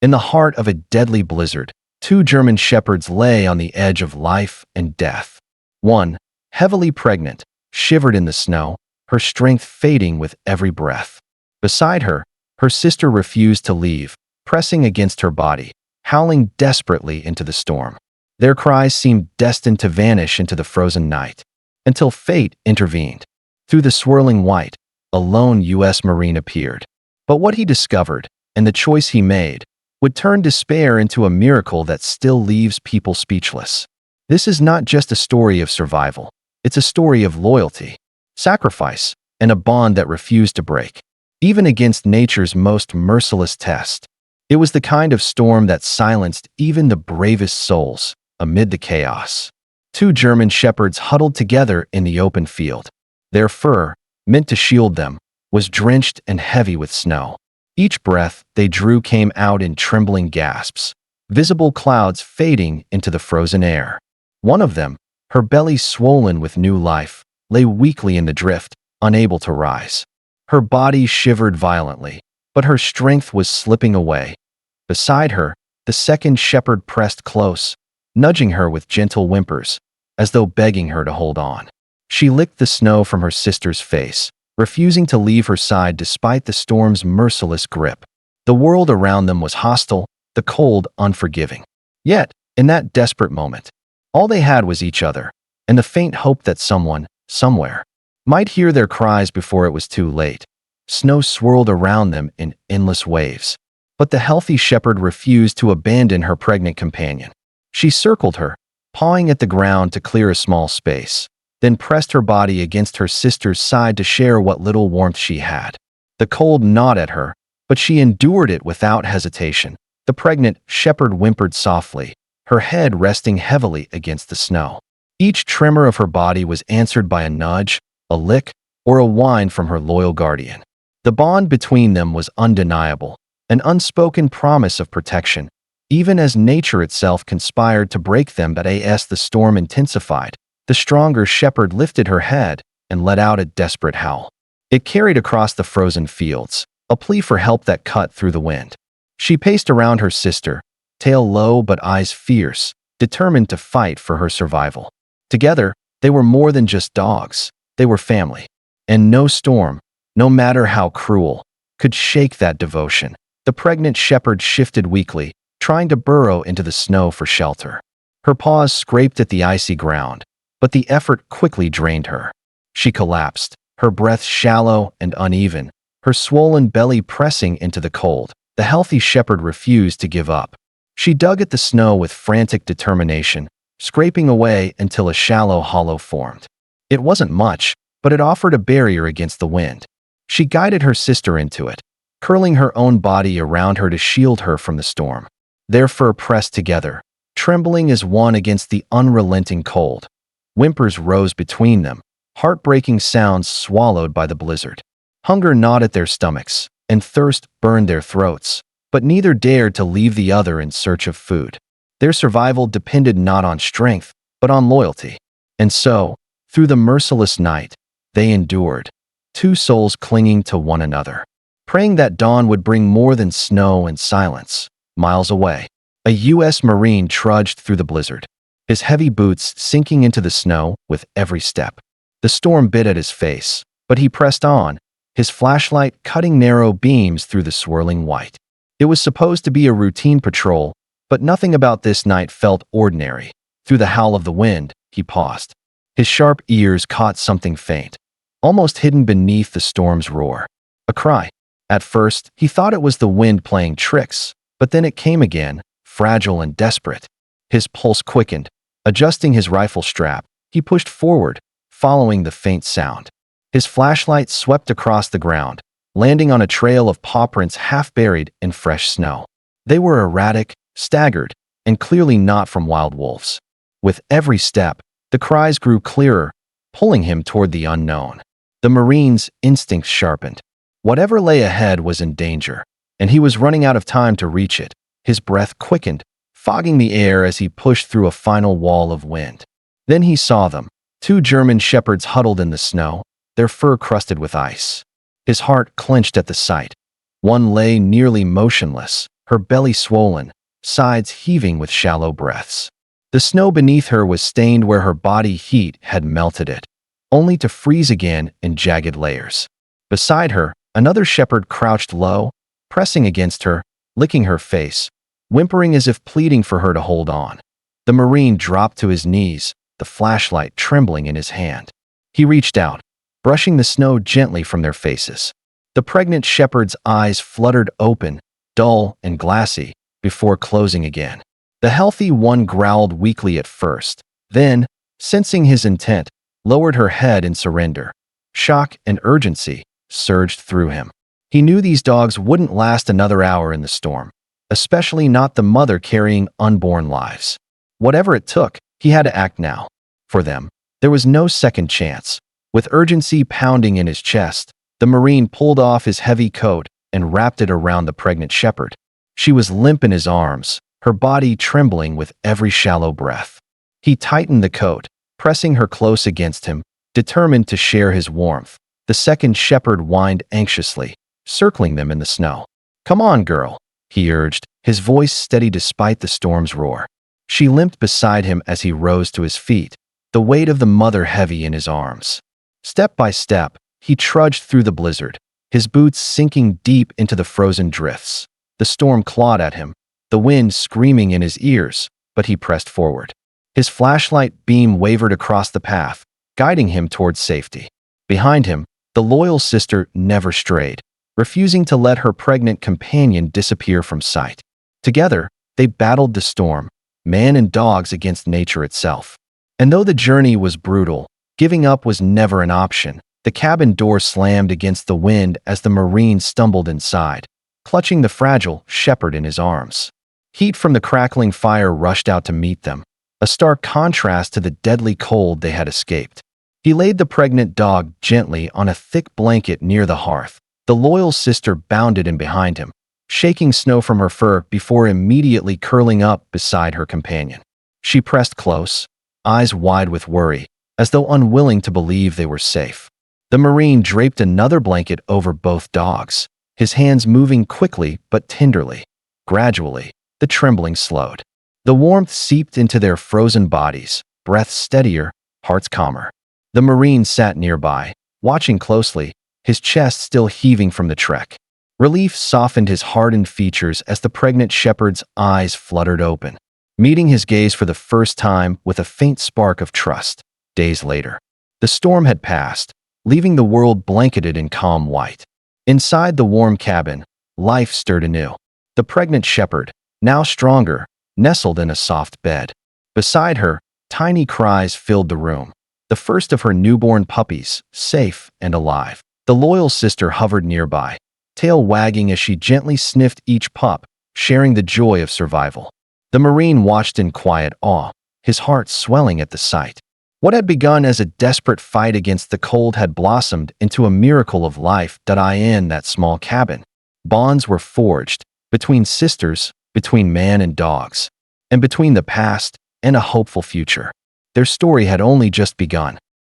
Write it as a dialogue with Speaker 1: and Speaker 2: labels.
Speaker 1: In the heart of a deadly blizzard, two German shepherds lay on the edge of life and death. One, heavily pregnant, shivered in the snow, her strength fading with every breath. Beside her, her sister refused to leave, pressing against her body, howling desperately into the storm. Their cries seemed destined to vanish into the frozen night, until fate intervened. Through the swirling white, a lone U.S. Marine appeared. But what he discovered, and the choice he made, would turn despair into a miracle that still leaves people speechless. This is not just a story of survival. It's a story of loyalty, sacrifice, and a bond that refused to break, even against nature's most merciless test. It was the kind of storm that silenced even the bravest souls amid the chaos. Two German shepherds huddled together in the open field. Their fur, meant to shield them, was drenched and heavy with snow. Each breath they drew came out in trembling gasps, visible clouds fading into the frozen air. One of them, her belly swollen with new life, lay weakly in the drift, unable to rise. Her body shivered violently, but her strength was slipping away. Beside her, the second shepherd pressed close, nudging her with gentle whimpers, as though begging her to hold on. She licked the snow from her sister's face, refusing to leave her side despite the storm's merciless grip. The world around them was hostile, the cold unforgiving. Yet, in that desperate moment, all they had was each other, and the faint hope that someone, somewhere, might hear their cries before it was too late. Snow swirled around them in endless waves, but the healthy shepherd refused to abandon her pregnant companion. She circled her, pawing at the ground to clear a small space, then pressed her body against her sister's side to share what little warmth she had. The cold gnawed at her, but she endured it without hesitation. The pregnant shepherd whimpered softly, her head resting heavily against the snow. Each tremor of her body was answered by a nudge, a lick, or a whine from her loyal guardian. The bond between them was undeniable, an unspoken promise of protection, even as nature itself conspired to break them. But as the storm intensified, the stronger shepherd lifted her head and let out a desperate howl. It carried across the frozen fields, a plea for help that cut through the wind. She paced around her sister, tail low but eyes fierce, determined to fight for her survival. Together, they were more than just dogs. They were family. And no storm, no matter how cruel, could shake that devotion. The pregnant shepherd shifted weakly, trying to burrow into the snow for shelter. Her paws scraped at the icy ground, but the effort quickly drained her. She collapsed, her breath shallow and uneven, her swollen belly pressing into the cold. The healthy shepherd refused to give up. She dug at the snow with frantic determination, scraping away until a shallow hollow formed. It wasn't much, but it offered a barrier against the wind. She guided her sister into it, curling her own body around her to shield her from the storm. Their fur pressed together, trembling as one against the unrelenting cold. Whimpers rose between them, heartbreaking sounds swallowed by the blizzard. Hunger gnawed at their stomachs, and thirst burned their throats, but neither dared to leave the other in search of food. Their survival depended not on strength, but on loyalty. And so, through the merciless night, they endured, two souls clinging to one another, praying that dawn would bring more than snow and silence. Miles away, a U.S. Marine trudged through the blizzard, his heavy boots sinking into the snow with every step. The storm bit at his face, but he pressed on, his flashlight cutting narrow beams through the swirling white. It was supposed to be a routine patrol, but nothing about this night felt ordinary. Through the howl of the wind, he paused. His sharp ears caught something faint, almost hidden beneath the storm's roar. A cry. At first, he thought it was the wind playing tricks, but then it came again, fragile and desperate. His pulse quickened. Adjusting his rifle strap, he pushed forward, following the faint sound. His flashlight swept across the ground, landing on a trail of paw prints half buried in fresh snow. They were erratic, staggered, and clearly not from wild wolves. With every step, the cries grew clearer, pulling him toward the unknown. The Marine's instincts sharpened. Whatever lay ahead was in danger, and he was running out of time to reach it. His breath quickened, fogging the air as he pushed through a final wall of wind. Then he saw them, two German shepherds huddled in the snow, their fur crusted with ice. His heart clenched at the sight. One lay nearly motionless, her belly swollen, sides heaving with shallow breaths. The snow beneath her was stained where her body heat had melted it, only to freeze again in jagged layers. Beside her, another shepherd crouched low, pressing against her, licking her face, whimpering as if pleading for her to hold on. The Marine dropped to his knees, the flashlight trembling in his hand. He reached out, brushing the snow gently from their faces. The pregnant shepherd's eyes fluttered open, dull and glassy, before closing again. The healthy one growled weakly at first, then, sensing his intent, lowered her head in surrender. Shock and urgency surged through him. He knew these dogs wouldn't last another hour in the storm, especially not the mother carrying unborn lives. Whatever it took, he had to act now. For them, there was no second chance. With urgency pounding in his chest, the Marine pulled off his heavy coat and wrapped it around the pregnant shepherd. She was limp in his arms, her body trembling with every shallow breath. He tightened the coat, pressing her close against him, determined to share his warmth. The second shepherd whined anxiously, circling them in the snow. "Come on, girl," he urged, his voice steady despite the storm's roar. She limped beside him as he rose to his feet, the weight of the mother heavy in his arms. Step by step, he trudged through the blizzard, his boots sinking deep into the frozen drifts. The storm clawed at him, the wind screaming in his ears, but he pressed forward. His flashlight beam wavered across the path, guiding him towards safety. Behind him, the loyal sister never strayed, refusing to let her pregnant companion disappear from sight. Together, they battled the storm, man and dogs against nature itself. And though the journey was brutal, giving up was never an option. The cabin door slammed against the wind as the Marine stumbled inside, clutching the fragile shepherd in his arms. Heat from the crackling fire rushed out to meet them, a stark contrast to the deadly cold they had escaped. He laid the pregnant dog gently on a thick blanket near the hearth. The loyal sister bounded in behind him, shaking snow from her fur before immediately curling up beside her companion. She pressed close, eyes wide with worry, as though unwilling to believe they were safe. The Marine draped another blanket over both dogs, his hands moving quickly but tenderly. Gradually, the trembling slowed. The warmth seeped into their frozen bodies, breaths steadier, hearts calmer. The Marine sat nearby, watching closely, his chest still heaving from the trek. Relief softened his hardened features as the pregnant shepherd's eyes fluttered open, meeting his gaze for the first time with a faint spark of trust. Days later, the storm had passed, leaving the world blanketed in calm white. Inside the warm cabin, life stirred anew. The pregnant shepherd, now stronger, nestled in a soft bed. Beside her, tiny cries filled the room, the first of her newborn puppies, safe and alive. The loyal sister hovered nearby, tail wagging as she gently sniffed each pup, sharing the joy of survival. The Marine watched in quiet awe, his heart swelling at the sight. What had begun as a desperate fight against the cold had blossomed into a miracle of life in that small cabin. Bonds were forged between sisters, between man and dogs, and between the past and a hopeful future. Their story had only just begun.